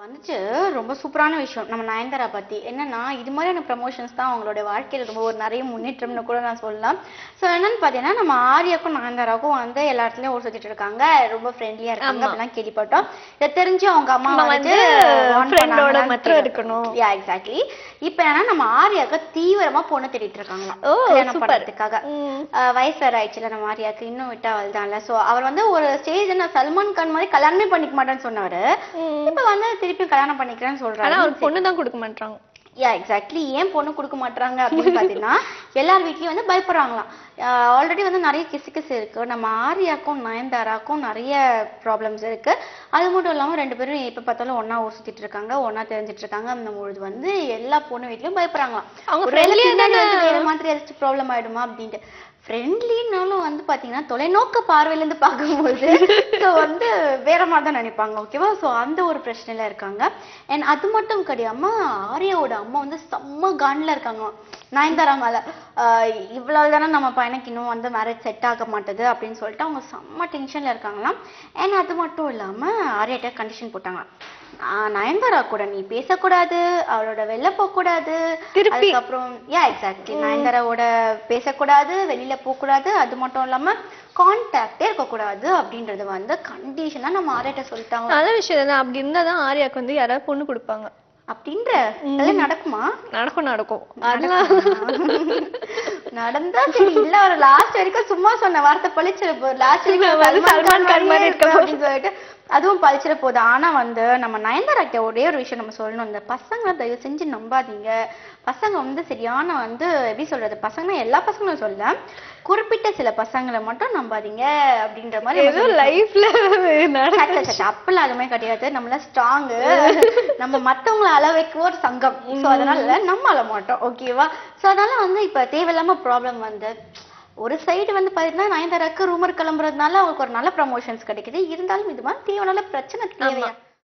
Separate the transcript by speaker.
Speaker 1: வந்துச்சு ரொம்ப சூப்பரான விஷயம் நம்ம நயன்தாரா பத்தி. என்னன்னா இது மாதிரியான ப்ரமோஷன்ஸ் தான் அவங்களோட வாழ்க்கையில ரொம்ப ஒரு நிறைய முன்னேற்றம்னு கூட நான் சொல்லலாம். ஸோ என்னன்னு பார்த்தீங்கன்னா நம்ம ஆர்யாக்கும் நயன்தாராவுக்கும் வந்து எல்லா இடத்துலயும் ஊர் சுத்திட்டு இருக்காங்க, ரொம்ப ஃப்ரெண்ட்லியா இருக்காங்க அப்படிலாம் கேள்விப்பட்டோம். இதை தெரிஞ்சு அவங்க அம்மா வந்து
Speaker 2: ஃப்ரெண்டோட மட்டும் இருக்கணும்.
Speaker 1: Yeah exactly. இப்போ ஏன்னா நம்ம ஆர்யாக்கு தீவிரமா பொண்ணு தேடிட்டு இருக்காங்களாம் கல்யாணம் பண்றதுக்காக. வயசு வேற ஆயிடுச்சுல நம்ம ஆர்யாக்கு, இன்னும் விட்டா அவள்தான்ல. ஸோ அவர் வந்து ஒரு ஸ்டேஜ் நான் சல்மான் கான் மாதிரி கல்யாணமே பண்ணிக்க மாட்டேன்னு சொன்னாரு. இப்ப வந்து திருப்பி கல்யாணம் பண்ணிக்கிறேன்னு சொல்றாரு.
Speaker 2: ஆனா அவர் பொண்ணு தான் கொடுக்க மாட்டாங்க.
Speaker 1: Yeah exactly. ஏன் பொண்ணு கொடுக்க மாட்டாங்க அப்படின்னு பாத்தீங்கன்னா எல்லார் வீட்லயும் வந்து பயப்படுறாங்களாம். ஆல்ரெடி வந்து நிறைய கிசு இருக்கு. நம்ம ஆர்யாக்கும் நயன்தாராக்கும் நிறைய ப்ராப்ளம்ஸ் இருக்கு. அது மட்டும் இல்லாம ரெண்டு பேரும் எப்ப பார்த்தாலும் ஒன்னா ஊர் சுத்திட்டு இருக்காங்க, ஒன்னா தெரிஞ்சிட்டு இருக்காங்க. அந்த பொழுது வந்து எல்லா பொண்ணு வீட்லயும் பயப்படுறாங்களாம். அவங்க வேற மாதிரி ஏதாச்சும் ப்ராப்ளம் ஆயிடுமா அப்படின்ட்டு. ஃப்ரெண்ட்லினாலும் வந்து பாத்தீங்கன்னா தொலைநோக்க பார்வையில இருந்து பார்க்கும்போது ஸோ வந்து வேற மாதிரி தான் நினைப்பாங்க. ஓகேவா? ஸோ அந்த ஒரு பிரச்சனையில இருக்காங்க. அண்ட் அது மட்டும் கிடையாம ஆர்யாவோட அம்மா வந்து செம்ம கான்ல இருக்காங்க நயன்தாரா மேல. இவ்வளவு தானே நம்ம பையனுக்கு இன்னும் வந்து மேரேஜ் செட் ஆக மாட்டேது அப்படின்னு சொல்லிட்டு அவங்க செம்ம டென்ஷன்ல இருக்காங்களாம். அண்ட் அது மட்டும் இல்லாம ஆர்யாட்ட கண்டிஷன் போட்டாங்க, நயன்தாரா கூட நீ பேசக்கூடாது, அவளோட வெளில போகக்கூடாது, அதுக்கப்புறம் யா எக்ஸாக்ட்லி நயன்தாராவோட பேசக்கூடாது, வெளியில போகக்கூடாது, அது மட்டும் இல்லாம கான்டாக்டே இருக்கக்கூடாது அப்படின்றது வந்து கண்டிஷனா நம்ம ஆர்யாட்ட சொல்லிட்டாங்க.
Speaker 2: நல்ல விஷயம் தானே. அப்படி இருந்தாதான் ஆர்யாக்கு வந்து யாராவது பொண்ணு கொடுப்பாங்க
Speaker 1: அப்படின்ற அதெல்லாம் நடக்குமா?
Speaker 2: நடக்கும்
Speaker 1: நடந்தா சரி. இல்ல ஒரு லாஸ்ட் வரைக்கும் சும்மா சொன்ன வார்த்தை பழிச்சிட போகுது. லாஸ்ட் வரைக்கும்
Speaker 2: சல்மான் கான் மாதிரி
Speaker 1: அப்படின்னு சொல்லிட்டு அதுவும் பழிச்சிட போகுது. ஆனா வந்து நம்ம நயன்தாராட்ட ஒரே ஒரு விஷயம் நம்ம சொல்லணும், இந்த பசங்களை தயவு செஞ்சு நம்பாதீங்க. பசங்க வந்து சரியான வந்து எப்படி சொல்றது, பசங்க எல்லா பசங்களும் சொல்ல, குறிப்பிட்ட சில பசங்களை மட்டும் நம்பாதீங்க அப்படின்ற மாதிரி
Speaker 2: லைஃப்ல
Speaker 1: அப்பெல்லாம் அதுமே கிடையாது. நம்மள ஸ்ட்ராங், நம்ம மத்தவங்களை அளவைக்கு ஒரு சங்கம். ஸோ அதனால நம்ம அள மாட்டோம். ஓகேவா? ஸோ அதனால வந்து இப்ப தேவையில்லாம ப்ராப்ளம் வந்து ஒரு சைடு வந்து பாத்தீங்கன்னா நயன்தாராக்கு ரூமர் கிளம்புறதுனால அவங்களுக்கு ஒரு நல்ல ப்ரமோஷன்ஸ் கிடைக்குது. இருந்தாலும் இது மாதிரி தேவையான பிரச்சனை தேவையா